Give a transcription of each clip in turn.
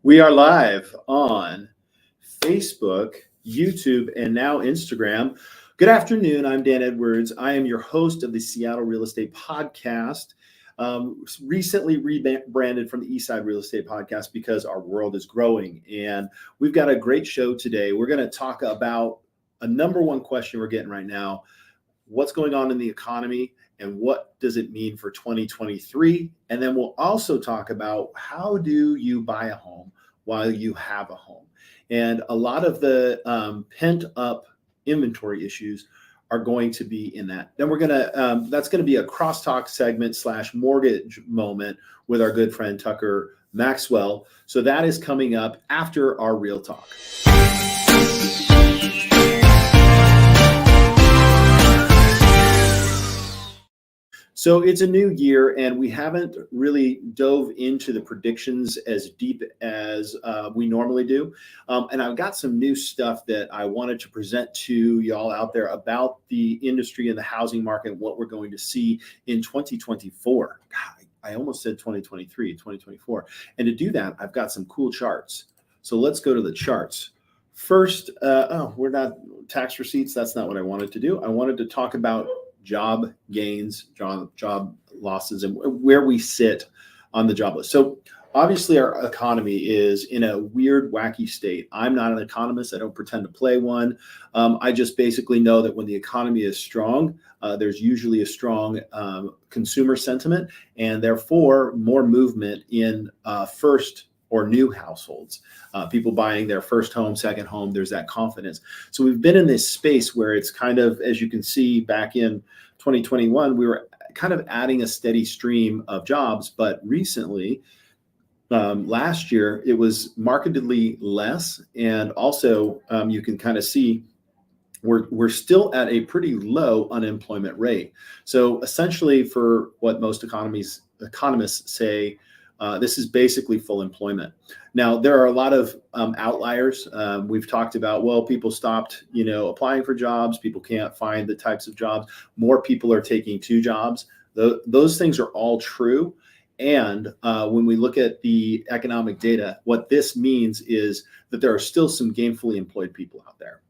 We are live on Facebook, YouTube, and now Instagram. Good afternoon. I'm Dan Edwards. I am your host of the Seattle Real Estate Podcast. Recently rebranded from the Eastside Real Estate Podcast because our world is growing. And we've got a great show today. We're going to talk about a number one question we're getting right now. What's going on in the economy and what does it mean for 2023? And then we'll also talk about how do you buy a home while you have a home? And a lot of the pent up inventory issues are going to be in that. Then we're gonna, that's gonna be a crosstalk segment / mortgage moment with our good friend Tucker Maxwell. So that is coming up after our Real Talk. So it's a new year, and we haven't really dove into the predictions as deep as we normally do. And I've got some new stuff that I wanted to present to y'all out there about the industry and the housing market, and what we're going to see in 2024. God, I almost said 2023, 2024. And to do that, I've got some cool charts. So let's go to the charts. First, we're not tax receipts. That's not what I wanted to do. I wanted to talk about job gains, job losses, and where we sit on the job list. So obviously our economy is in a weird, wacky state. I'm not an economist. I don't pretend to play one. I just basically know that when the economy is strong, there's usually a strong consumer sentiment, and therefore more movement in first or new households, people buying their first home, second home. There's that confidence. So we've been in this space where it's kind of, as you can see back in 2021, we were kind of adding a steady stream of jobs, but recently, last year, it was markedly less. And also you can kind of see we're still at a pretty low unemployment rate. So essentially, for what most economists say, this is basically full employment. Now, there are a lot of outliers. We've talked about, well, people stopped, applying for jobs. People can't find the types of jobs. More people are taking two jobs. Those things are all true. And when we look at the economic data, what this means is that there are still some gainfully employed people out there.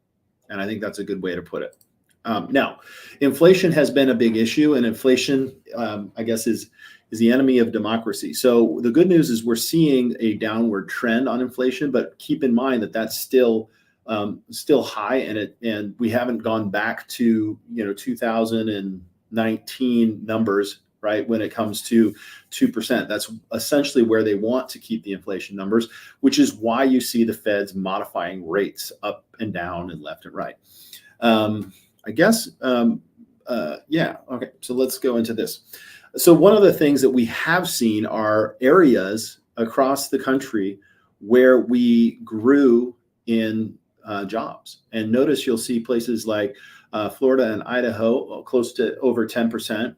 And I think that's a good way to put it. Now, inflation has been a big issue, and inflation, I guess, is the enemy of democracy. So the good news is we're seeing a downward trend on inflation, but keep in mind that that's still high, and we haven't gone back to 2019 numbers, right? When it comes to 2%, that's essentially where they want to keep the inflation numbers, which is why you see the Feds modifying rates up and down and left and right. I guess, yeah, okay, so let's go into this. So one of the things that we have seen are areas across the country where we grew in jobs. And notice you'll see places like Florida and Idaho, close to over 10%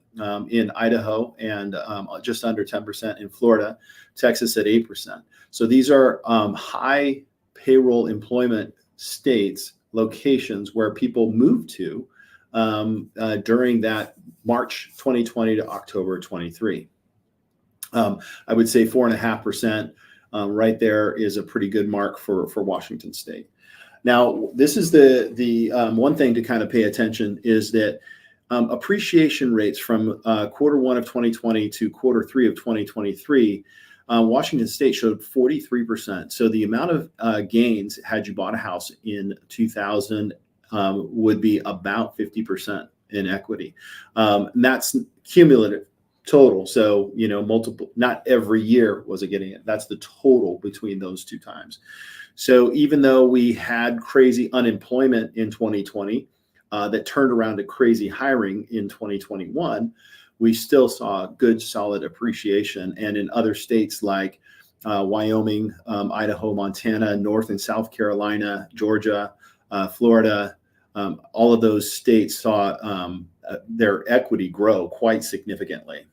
in Idaho, and just under 10% in Florida, Texas at 8%. So these are high payroll employment states, locations where people move to during that March 2020 to October 23. I would say 4.5% right there is a pretty good mark for Washington State. Now, this is the one thing to kind of pay attention is that appreciation rates from quarter one of 2020 to quarter three of 2023, Washington State showed 43%. So the amount of gains had you bought a house in 2000 would be about 50% in equity. And that's cumulative total. So, multiple, not every year was it getting it. That's the total between those two times. So even though we had crazy unemployment in 2020 that turned around to crazy hiring in 2021, we still saw good, solid appreciation. And in other states like Wyoming, Idaho, Montana, North and South Carolina, Georgia, Florida, all of those states saw their equity grow quite significantly.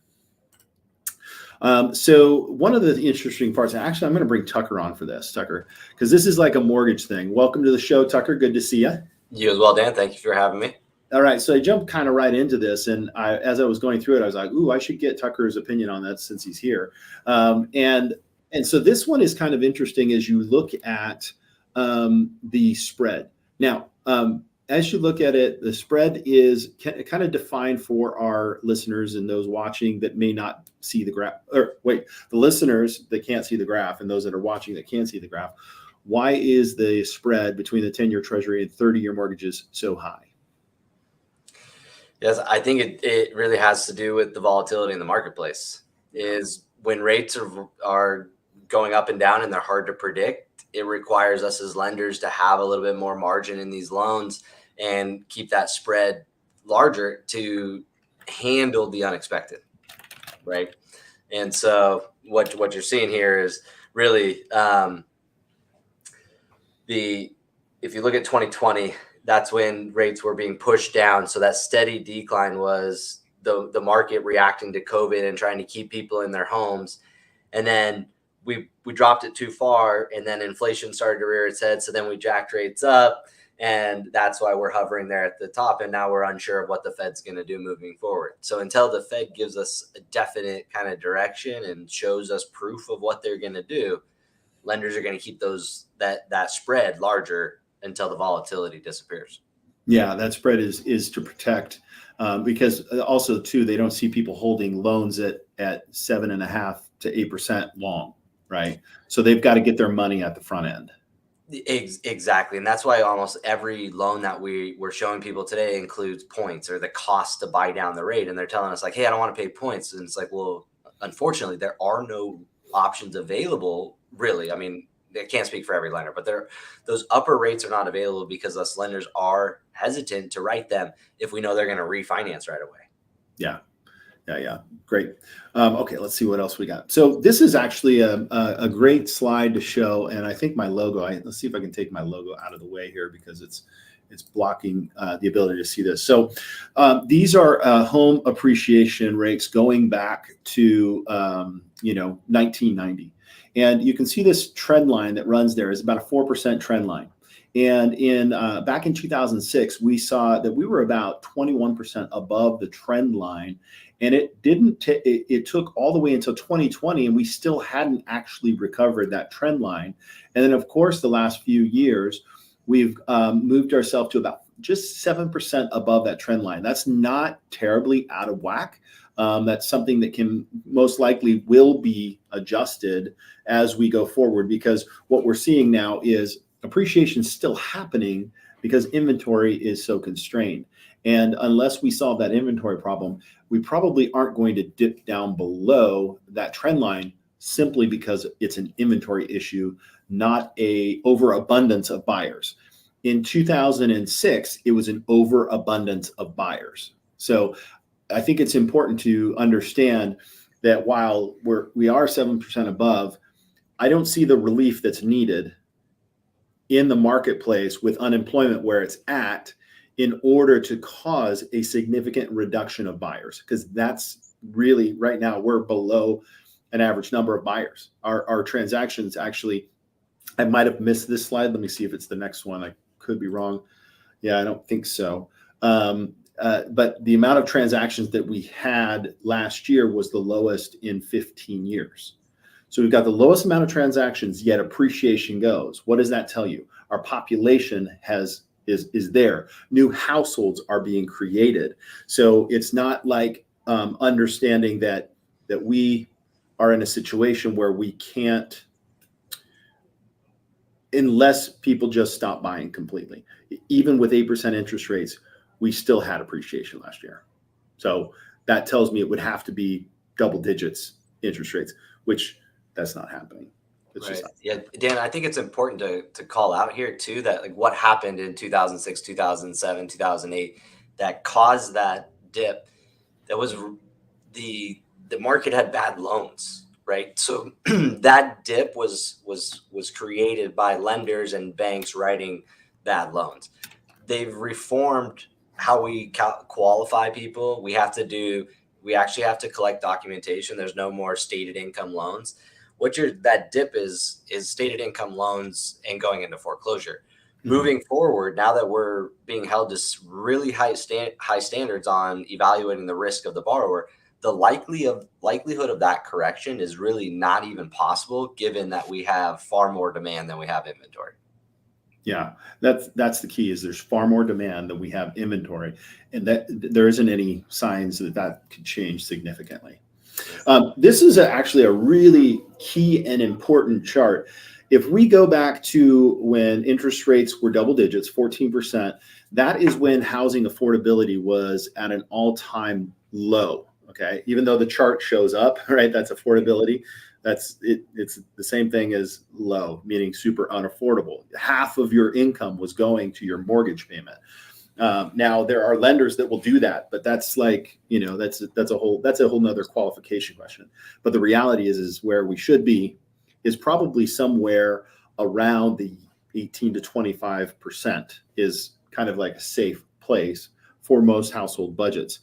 So one of the interesting parts, actually, I'm going to bring Tucker on for this, Tucker, because this is like a mortgage thing. Welcome to the show, Tucker. Good to see you. You as well, Dan. Thank you for having me. All right. So I jumped kind of right into this. And as I was going through it, I was like, ooh, I should get Tucker's opinion on that since he's here. And And so this one is kind of interesting as you look at the spread. Now, as you look at it, the spread is kind of defined for our listeners and those watching that may not see the graph, or wait, the listeners that can't see the graph and those that are watching that can see the graph. Why is the spread between the 10-year Treasury and 30-year mortgages so high? Yes, I think it really has to do with the volatility in the marketplace. Is when rates are going up and down and they're hard to predict, it requires us as lenders to have a little bit more margin in these loans and keep that spread larger to handle the unexpected, right? And so what you're seeing here is really if you look at 2020, that's when rates were being pushed down. So that steady decline was the market reacting to COVID and trying to keep people in their homes. And then we dropped it too far, and then inflation started to rear its head. So then we jacked rates up, and that's why we're hovering there at the top. And now we're unsure of what the Fed's going to do moving forward. So until the Fed gives us a definite kind of direction and shows us proof of what they're going to do, lenders are going to keep that spread larger until the volatility disappears. Yeah, that spread is to protect because also too they don't see people holding loans at 7.5% to 8% long, right? So they've got to get their money at the front end. Exactly. And that's why almost every loan that we're showing people today includes points or the cost to buy down the rate. And they're telling us like, hey, I don't want to pay points. And it's like, well, unfortunately, there are no options available, really. I mean, I can't speak for every lender, but those upper rates are not available because us lenders are hesitant to write them if we know they're going to refinance right away. Yeah. Great. Okay, let's see what else we got. So this is actually a great slide to show, and I think my logo. Let's see if I can take my logo out of the way here because it's blocking the ability to see this. So these are home appreciation rates going back to 1990, and you can see this trend line that runs there is about a 4% trend line. And back in 2006, we saw that we were about 21% above the trend line. And it didn't. It took all the way until 2020, and we still hadn't actually recovered that trend line. And then, of course, the last few years, we've moved ourselves to about just 7% above that trend line. That's not terribly out of whack. That's something that can most likely will be adjusted as we go forward, because what we're seeing now is appreciation still happening because inventory is so constrained. And unless we solve that inventory problem, we probably aren't going to dip down below that trend line simply because it's an inventory issue, not a overabundance of buyers. In 2006, it was an overabundance of buyers. So I think it's important to understand that while we are 7% above, I don't see the relief that's needed in the marketplace with unemployment where it's at in order to cause a significant reduction of buyers, because that's really right now we're below an average number of buyers. Our transactions actually, I might have missed this slide. Let me see if it's the next one. I could be wrong. Yeah, I don't think so. But the amount of transactions that we had last year was the lowest in 15 years. So we've got the lowest amount of transactions, yet appreciation goes. What does that tell you? Our population is there. New households are being created. So it's not like understanding that we are in a situation where we can't, unless people just stop buying completely. Even with 8% interest rates, we still had appreciation last year. So that tells me it would have to be double digits interest rates, which that's not happening. Right. Yeah, Dan, I think it's important to call out here too that like what happened in 2006, 2007, 2008 that caused that dip. That was the market had bad loans, right? So that dip was created by lenders and banks writing bad loans. They've reformed how we qualify people. We actually have to collect documentation. There's no more stated income loans. That dip is stated income loans and going into foreclosure. Mm-hmm. Moving forward, now that we're being held to really high standards on evaluating the risk of the borrower, the likelihood of that correction is really not even possible, given that we have far more demand than we have inventory. Yeah, that's the key. Is there's far more demand than we have inventory, and that there isn't any signs that that could change significantly. This is actually a really key and important chart. If we go back to when interest rates were double digits, 14%, that is when housing affordability was at an all-time low. Okay, even though the chart shows up, right? That's affordability. That's it. It's the same thing as low, meaning super unaffordable. Half of your income was going to your mortgage payment. Now there are lenders that will do that, but that's like, that's a whole nother qualification question. But the reality is where we should be is probably somewhere around the 18 to 25% is kind of like a safe place for most household budgets.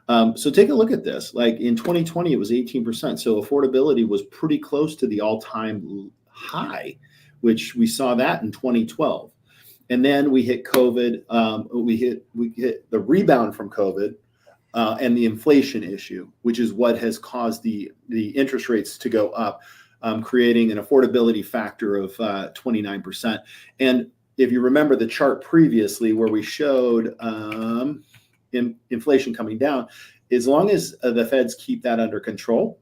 So take a look at this. Like in 2020, it was 18%. So affordability was pretty close to the all-time high, which we saw that in 2012. And then we hit COVID. We hit the rebound from COVID and the inflation issue, which is what has caused the interest rates to go up, creating an affordability factor of 29%. And if you remember the chart previously where we showed inflation coming down, as long as the feds keep that under control,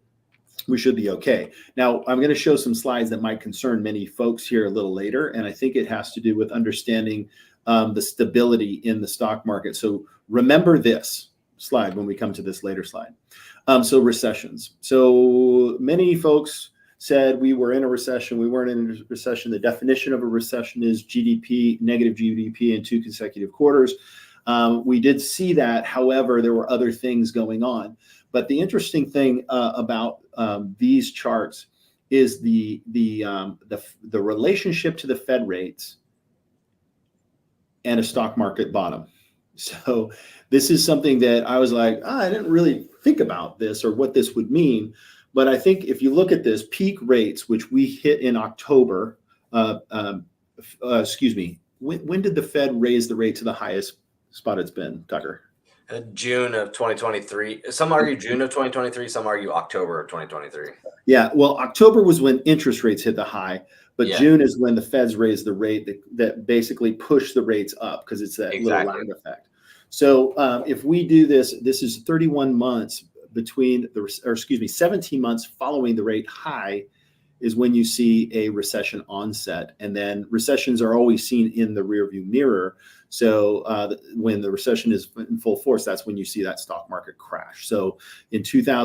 we should be okay. Now, I'm going to show some slides that might concern many folks here a little later, and I think it has to do with understanding the stability in the stock market. So remember this slide when we come to this later slide. So recessions. So many folks said we were in a recession. We weren't in a recession. The definition of a recession is GDP, negative GDP in 2 consecutive quarters. We did see that. However, there were other things going on. But the interesting thing about these charts is the relationship to the Fed rates and a stock market bottom. So this is something that I was like, I didn't really think about this or what this would mean. But I think if you look at this, peak rates, which we hit in October, excuse me, when did the Fed raise the rate to the highest spot it's been, Tucker? June of 2023. Some argue June of 2023. Some argue October of 2023. Yeah, well, October was when interest rates hit the high, but Yeah. June is when the Feds raised the rate that basically pushed the rates up because it's that Exactly. little lag effect. So if we do this, this is 31 months between 17 months following the rate high is when you see a recession onset. And then recessions are always seen in the rearview mirror. So when the recession is in full force, that's when you see that stock market crash. So in July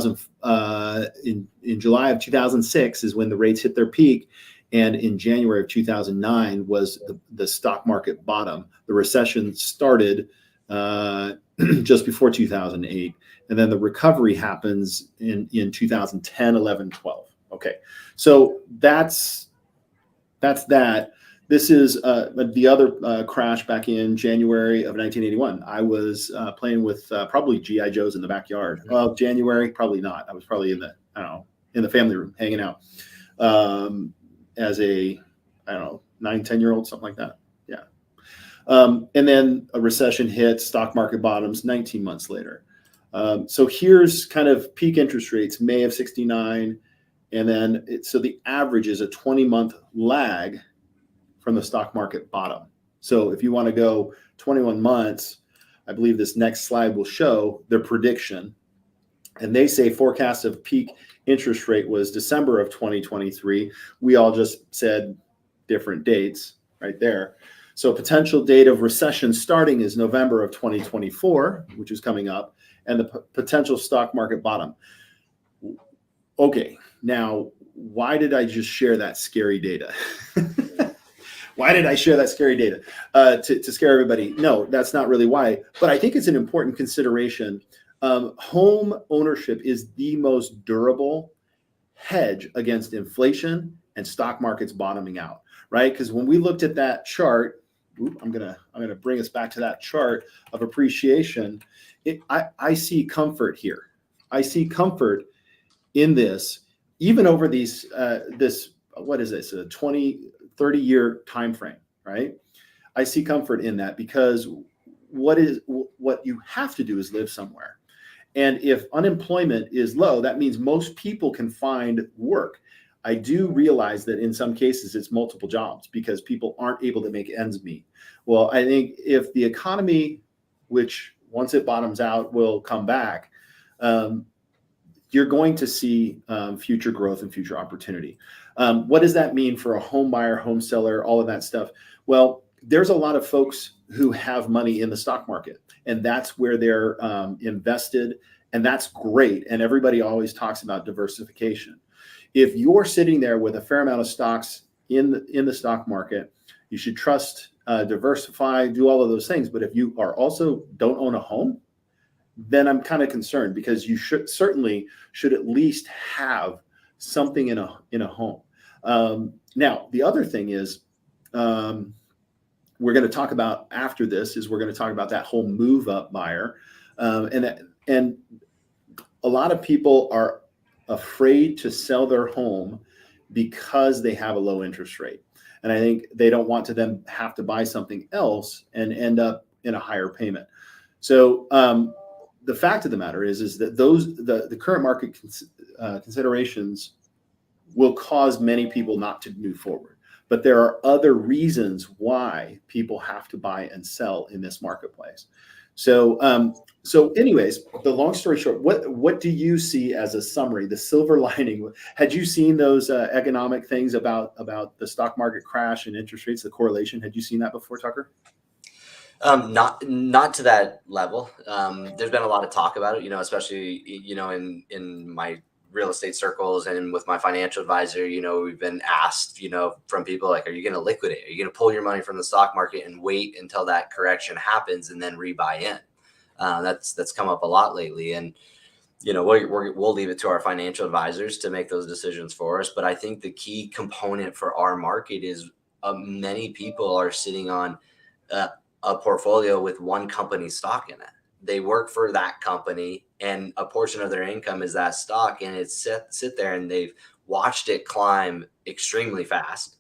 of 2006 is when the rates hit their peak. And in January of 2009 was the stock market bottom. The recession started just before 2008. And then the recovery happens in 2010, 11, 12. Okay, so that's that. This is the other crash back in January of 1981. I was playing with probably GI Joes in the backyard. Well, January, probably not. I was probably in the family room hanging out as a 9, 10-year-old, something like that. Yeah. And then a recession hits, stock market bottoms 19 months later. So here's kind of peak interest rates, May of 69. And then so the average is a 20-month lag from the stock market bottom. So if you want to go 21 months, I believe this next slide will show their prediction. And they say forecast of peak interest rate was December of 2023. We all just said different dates right there. So potential date of recession starting is November of 2024, which is coming up, and the potential stock market bottom. Okay, now, why did I just share that scary data? Why did I share that scary data? To scare everybody? No, that's not really why. But I think it's an important consideration. Home ownership is the most durable hedge against inflation and stock markets bottoming out, right? Because when we looked at that chart, I'm gonna bring us back to that chart of appreciation. I see comfort here. I see comfort in this, even over these what is this, a 20-30 year time frame, right? I see comfort in that because what you have to do is live somewhere. And if unemployment is low, that means most people can find work. I do realize that in some cases it's multiple jobs because people aren't able to make ends meet. Well, I think if the economy, which once it bottoms out will come back, you're going to see future growth and future opportunity. What does that mean for a home buyer, home seller, all of that stuff? Well, there's a lot of folks who have money in the stock market, and that's where they're invested, and that's great. And everybody always talks about diversification. If you're sitting there with a fair amount of stocks in the stock market, you should trust, diversify, do all of those things. But if you are also don't own a home, then I'm kind of concerned, because you certainly should at least have something in a home. Now, the other thing is, we're going to talk about after this is we're going to talk about that whole move up buyer, and a lot of people are afraid to sell their home because they have a low interest rate, and I think they don't want to then have to buy something else and end up in a higher payment. So the fact of the matter is that the current market considerations will cause many people not to move forward. But there are other reasons why people have to buy and sell in this marketplace. So anyways, the long story short, what do you see as a summary, the silver lining? Had you seen those economic things about the stock market crash and interest rates, the correlation? Had you seen that before, Tucker? Not to that level. There's been a lot of talk about it, especially, in my real estate circles and with my financial advisor. We've been asked, from people like, are you going to liquidate? Are you going to pull your money from the stock market and wait until that correction happens and then rebuy in? That's come up a lot lately. And, we'll leave it to our financial advisors to make those decisions for us. But I think the key component for our market is many people are sitting on a portfolio with one company's stock in it. They work for that company, and a portion of their income is that stock, and it's sit there, and they've watched it climb extremely fast,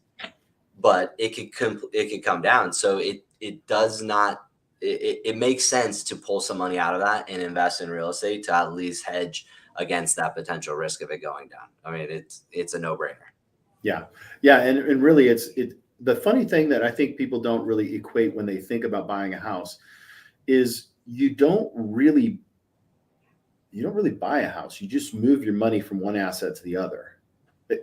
but it could come down. So it does not. It makes sense to pull some money out of that and invest in real estate to at least hedge against that potential risk of it going down. I mean, it's a no-brainer. Yeah, and really, the funny thing that I think people don't really equate when they think about buying a house is you don't really buy a house. You just move your money from one asset to the other.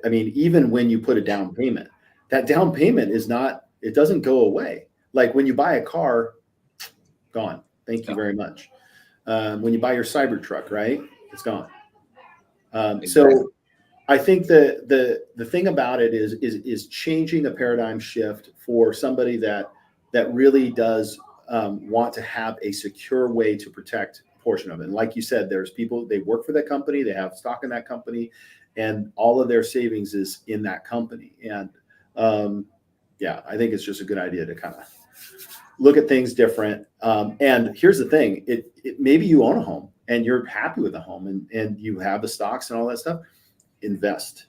I mean, even when you put a down payment, that down payment it doesn't go away. Like when you buy a car, gone. Thank you very much. When you buy your Cybertruck, right? It's gone. Exactly. So I think the thing about it is changing the paradigm shift for somebody that really does want to have a secure way to protect a portion of it. And like you said, there's people, they work for that company, they have stock in that company, and all of their savings is in that company. And I think it's just a good idea to kind of look at things different. And here's the thing, it maybe you own a home and you're happy with the home and you have the stocks and all that stuff. Invest.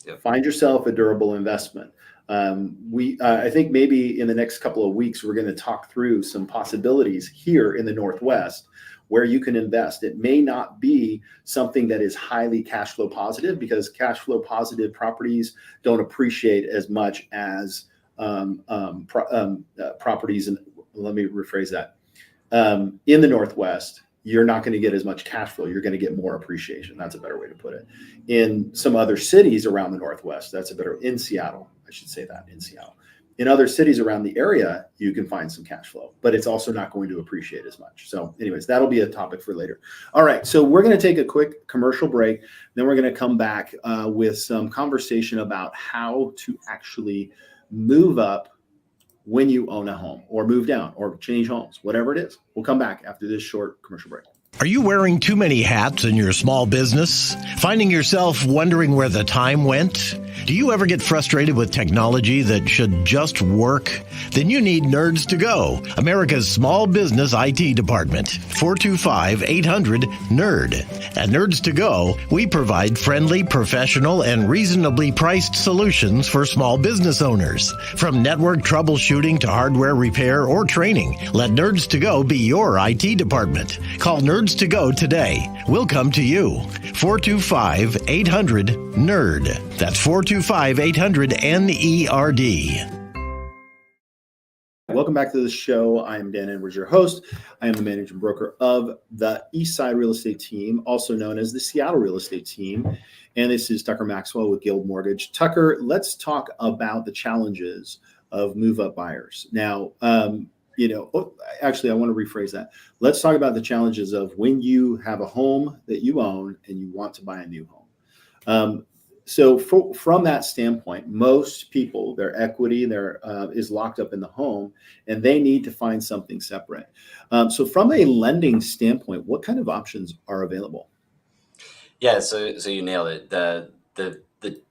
Yep. Find yourself a durable investment. I think maybe in the next couple of weeks, we're going to talk through some possibilities here in the Northwest where you can invest. It may not be something that is highly cash flow positive, because cash flow positive properties don't appreciate as much as properties. And let me rephrase that. In the Northwest, you're not going to get as much cash flow. You're going to get more appreciation. That's a better way to put it. In some other cities around the Northwest, in Seattle, I should say that, in Seattle. In other cities around the area, you can find some cash flow, but it's also not going to appreciate as much. So anyways, that'll be a topic for later. All right, so we're going to take a quick commercial break. Then we're going to come back with some conversation about how to actually move up when you own a home, or move down, or change homes, whatever it is. We'll come back after this short commercial break. Are you wearing too many hats in your small business? Finding yourself wondering where the time went? Do you ever get frustrated with technology that should just work? Then you need Nerds to Go, America's small business IT department. 425-800-NERD. At Nerds to Go, we provide friendly, professional, and reasonably priced solutions for small business owners. From network troubleshooting to hardware repair or training, let Nerds to Go be your IT department. Call Nerds Nerds to Go today. We'll come to you. 425-800-NERD. That's 425-800-NERD. Welcome back to the show. I am Dan Edwards, your host. I am the managing broker of the Eastside real estate team, also known as the Seattle real estate team. And this is Tucker Maxwell with Guild Mortgage. Tucker, let's talk about the challenges of move-up buyers. Now, actually, I want to rephrase that. Let's talk about the challenges of when you have a home that you own and you want to buy a new home. So from that standpoint, most people, their equity is locked up in the home, and they need to find something separate. So from a lending standpoint, what kind of options are available? Yeah, so you nailed it. The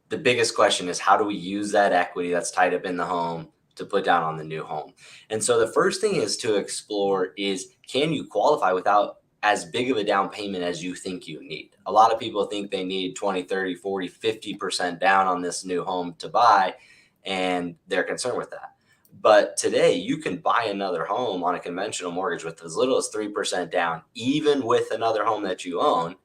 biggest question is, how do we use that equity that's tied up in the home to put down on the new home? And so the first thing is to explore is, can you qualify without as big of a down payment as you think you need? A lot of people think they need 20, 30, 40, 50% down on this new home to buy, and they're concerned with that. But today you can buy another home on a conventional mortgage with as little as 3% down, even with another home that you own.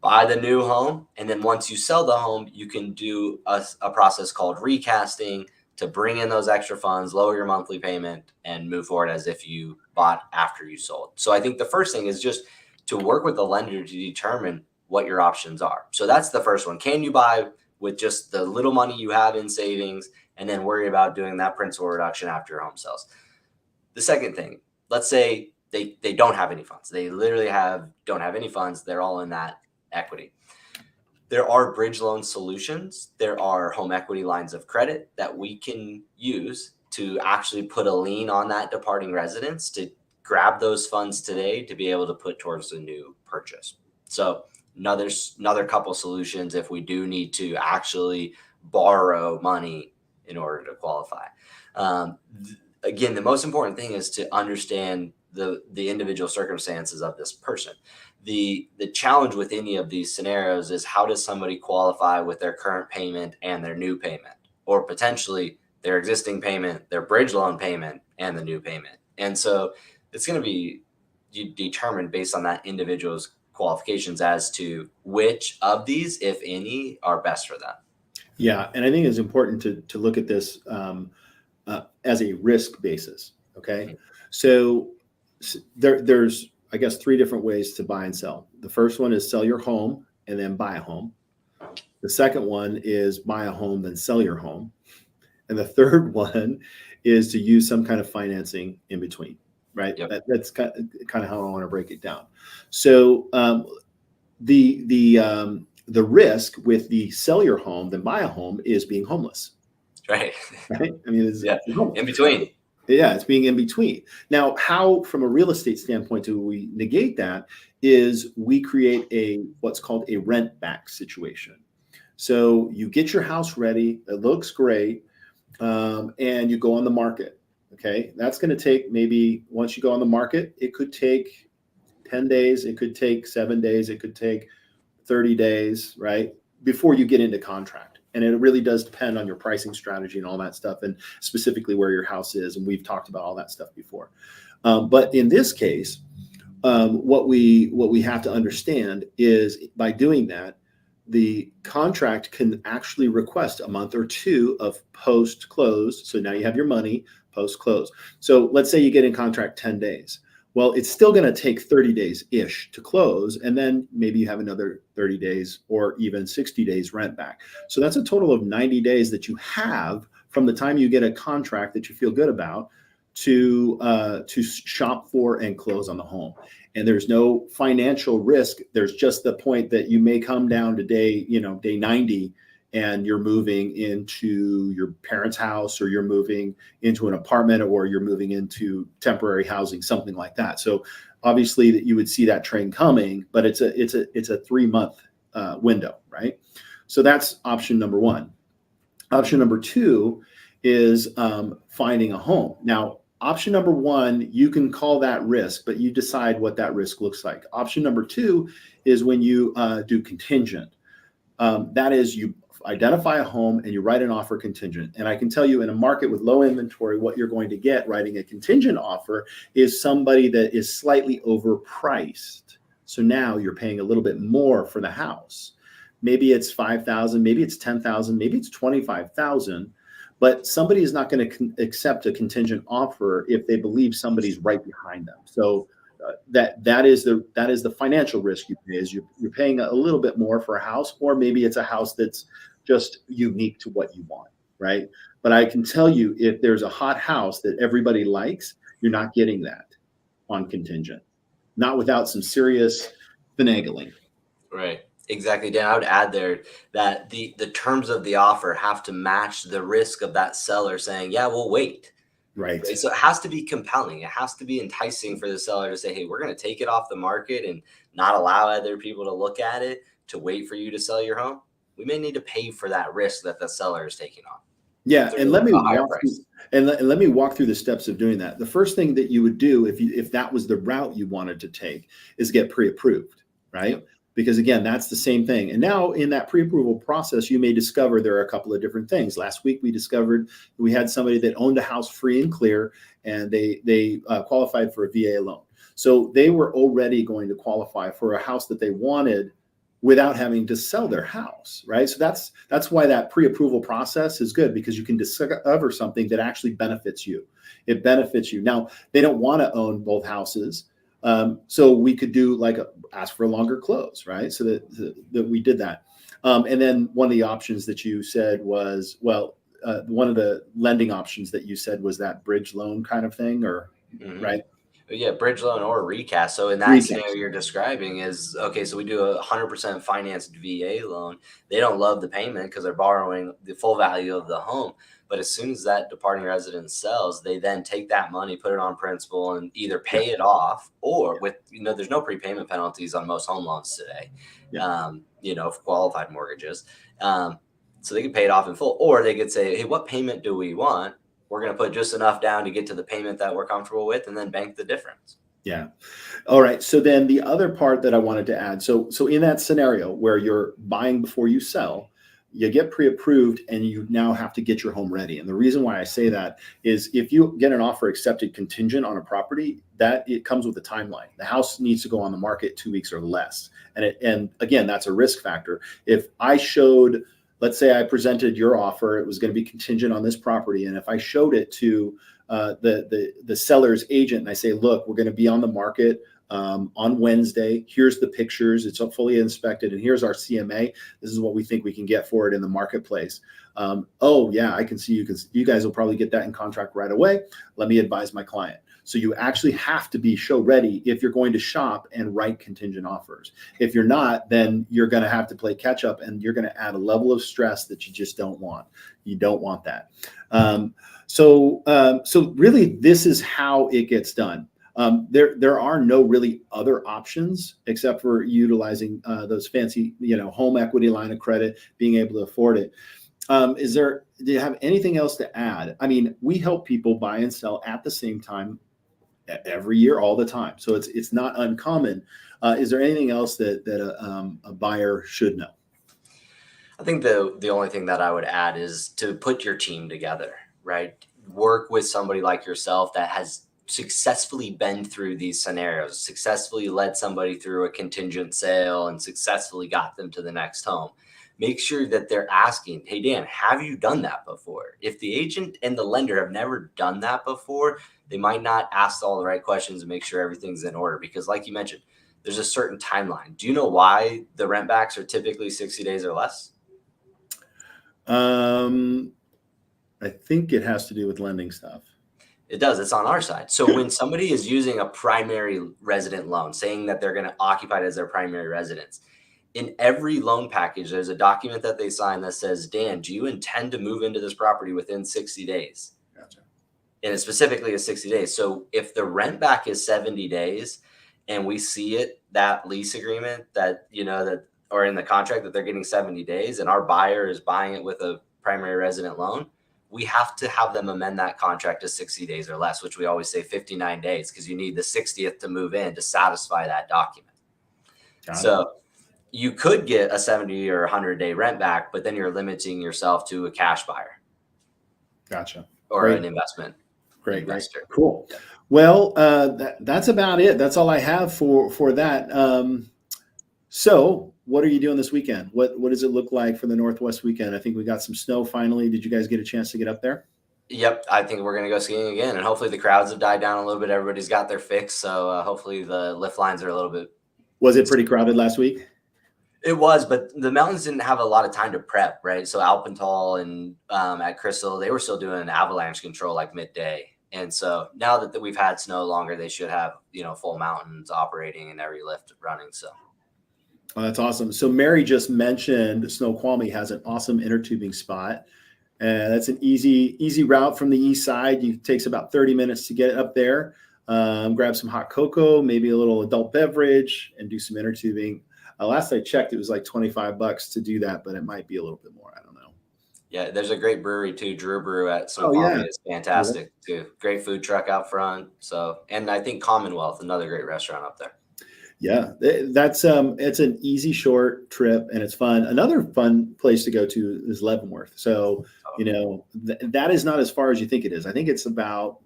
Buy the new home, and then once you sell the home, you can do a process called recasting to bring in those extra funds, lower your monthly payment, and move forward as if you bought after you sold. So I think the first thing is just to work with the lender to determine what your options are. So that's the first one. Can you buy with just the little money you have in savings and then worry about doing that principal reduction after your home sells? The second thing, let's say they don't have any funds. They literally don't have any funds. They're all in that equity. There are bridge loan solutions. There are home equity lines of credit that we can use to actually put a lien on that departing residence to grab those funds today to be able to put towards the new purchase. So another couple solutions if we do need to actually borrow money in order to qualify. Again, the most important thing is to understand the individual circumstances of this person. The challenge with any of these scenarios is, how does somebody qualify with their current payment and their new payment, or potentially their existing payment, their bridge loan payment, and the new payment? And so it's going to be determined based on that individual's qualifications as to which of these, if any, are best for them. Yeah, and I think it's important to look at this as a risk basis. Okay, mm-hmm. So there's, I guess, three different ways to buy and sell. The first one is sell your home and then buy a home. The second one is buy a home, then sell your home. And the third one is to use some kind of financing in between, right? Yep. That's kind of how I want to break it down. So the risk with the sell your home, then buy a home, is being homeless. Right. Right? I mean, it's in between. Yeah, it's being in between. Now, how, from a real estate standpoint, do we negate that? Is we create what's called a rent back situation. So you get your house ready, it looks great, and you go on the market. Okay, that's going to take, maybe once you go on the market, it could take 10 days, it could take 7 days, it could take 30 days, right, before you get into contract. And it really does depend on your pricing strategy and all that stuff, and specifically where your house is. And we've talked about all that stuff before. But in this case, what we have to understand is, by doing that, the contract can actually request a month or two of post-close. So now you have your money post-close. So let's say you get in contract 10 days. Well, it's still going to take 30 days-ish to close, and then maybe you have another 30 days or even 60 days rent back. So that's a total of 90 days that you have from the time you get a contract that you feel good about to shop for and close on the home. And there's no financial risk. There's just the point that you may come down to day 90, and you're moving into your parents' house, or you're moving into an apartment, or you're moving into temporary housing, something like that. So obviously that you would see that train coming, but it's a 3-month window, right? So that's option number one. Option number two is finding a home. Now, option number one, you can call that risk, but you decide what that risk looks like. Option number two is when you do contingent. That is, you identify a home and you write an offer contingent. And I can tell you, in a market with low inventory, what you're going to get writing a contingent offer is somebody that is slightly overpriced. So now you're paying a little bit more for the house. Maybe it's $5,000, maybe it's $10,000, maybe it's $25,000, but somebody is not going to accept a contingent offer if they believe somebody's right behind them. So that is the financial risk you pay, is you're paying a little bit more for a house, or maybe it's a house that's just unique to what you want, right? But I can tell you, if there's a hot house that everybody likes, you're not getting that on contingent, not without some serious finagling. Right. Exactly, Dan. I would add there that the terms of the offer have to match the risk of that seller saying, yeah, we'll wait. Right. So it has to be compelling. It has to be enticing for the seller to say, hey, we're going to take it off the market and not allow other people to look at it, to wait for you to sell your home. We may need to pay for that risk that the seller is taking on. Yeah, and let me let me walk through the steps of doing that. The first thing that you would do if that was the route you wanted to take is get pre-approved, right? Yep. Because again, that's the same thing. And now in that pre-approval process, you may discover there are a couple of different things. Last week, we discovered we had somebody that owned a house free and clear, and they qualified for a VA loan. So they were already going to qualify for a house that they wanted without having to sell their house, right? So that's why that pre-approval process is good, because you can discover something that actually benefits you. It benefits you. Now, they don't want to own both houses. So we could do ask for a longer close, right? So that we did that. And then one of the options that you said was, one of the lending options that you said was that bridge loan kind of thing, or right? Yeah, bridge loan or recast. So in that scenario you're describing is, okay, so we do a 100% financed VA loan. They don't love the payment because they're borrowing the full value of the home. But as soon as that departing resident sells, they then take that money, put it on principal, and either pay it off, or with, there's no prepayment penalties on most home loans today, qualified mortgages. So they can pay it off in full, or they could say, hey, what payment do we want? We're going to put just enough down to get to the payment that we're comfortable with, and then bank the difference. Yeah. All right. So then the other part that I wanted to add, so in that scenario where you're buying before you sell, you get pre-approved and you now have to get your home ready. And the reason why I say that is, if you get an offer accepted contingent on a property, that it comes with a timeline. The house needs to go on the market 2 weeks or less. And again, that's a risk factor. If I showed, let's say I presented your offer, it was going to be contingent on this property. And if I showed it to the seller's agent and I say, look, we're going to be on the market on Wednesday. Here's the pictures. It's fully inspected. And here's our CMA. This is what we think we can get for it in the marketplace. Oh yeah, I can see you guys will probably get that in contract right away. Let me advise my client. So you actually have to be show ready if you're going to shop and write contingent offers. If you're not, then you're going to have to play catch up, and you're going to add a level of stress that you just don't want. You don't want that. So really, this is how it gets done. There are no really other options except for utilizing those fancy, home equity line of credit, being able to afford it. Do you have anything else to add? I mean, we help people buy and sell at the same time every year, all the time. So it's not uncommon. Is there anything else that a buyer should know? I think the only thing that I would add is to put your team together, right? Work with somebody like yourself that has successfully been through these scenarios, successfully led somebody through a contingent sale and successfully got them to the next home. Make sure that they're asking, hey, Dan, have you done that before? If the agent and the lender have never done that before, they might not ask all the right questions and make sure everything's in order. Because like you mentioned, there's a certain timeline. Do you know why the rent backs are typically 60 days or less? I think it has to do with lending stuff. It does. It's on our side. So when somebody is using a primary resident loan, saying that they're going to occupy it as their primary residence, in every loan package, there's a document that they sign that says, Dan, do you intend to move into this property within 60 days? Gotcha. And it's specifically a 60 days. So if the rent back is 70 days and we see it, that lease agreement that, or in the contract that they're getting 70 days and our buyer is buying it with a primary resident loan, we have to have them amend that contract to 60 days or less, which we always say 59 days, because you need the 60th to move in to satisfy that document. So you could get a 70 or 100-day rent back, but then you're limiting yourself to a cash buyer. Gotcha. Or Great. an investment. Great. Investor. Cool. Well, that's about it. That's all I have for that. So what are you doing this weekend? What does it look like for the Northwest weekend? I think we got some snow finally. Did you guys get a chance to get up there? Yep, I think we're going to go skiing again, and hopefully the crowds have died down a little bit. Everybody's got their fix, so hopefully the lift lines are a little bit. Was it pretty crowded last week? It was, but the mountains didn't have a lot of time to prep, right? So Alpental and at Crystal, they were still doing avalanche control like midday. And so now that we've had snow longer, they should have, full mountains operating and every lift running. So. Oh, that's awesome. So Mary just mentioned Snoqualmie has an awesome inner tubing spot. And that's an easy route from the east side. It takes about 30 minutes to get up there. Grab some hot cocoa, maybe a little adult beverage, and do some inner tubing. Last I checked, it was like $25 to do that, but it might be a little bit more. I don't know. Yeah, there's a great brewery too. Drew Brew at Snoqualmie is fantastic too. Great food truck out front. So, and I think Commonwealth, another great restaurant up there. Yeah, that's it's an easy, short trip, and it's fun. Another fun place to go to is Leavenworth. So, that is not as far as you think it is. I think it's about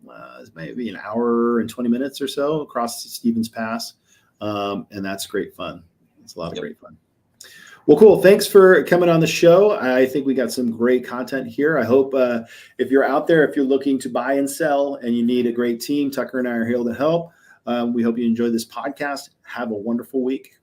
maybe an hour and 20 minutes or so across Stevens Pass, and that's great fun. It's a lot of great fun. Well, cool. Thanks for coming on the show. I think we got some great content here. I hope if you're out there, if you're looking to buy and sell and you need a great team, Tucker and I are here to help. We hope you enjoyed this podcast. Have a wonderful week.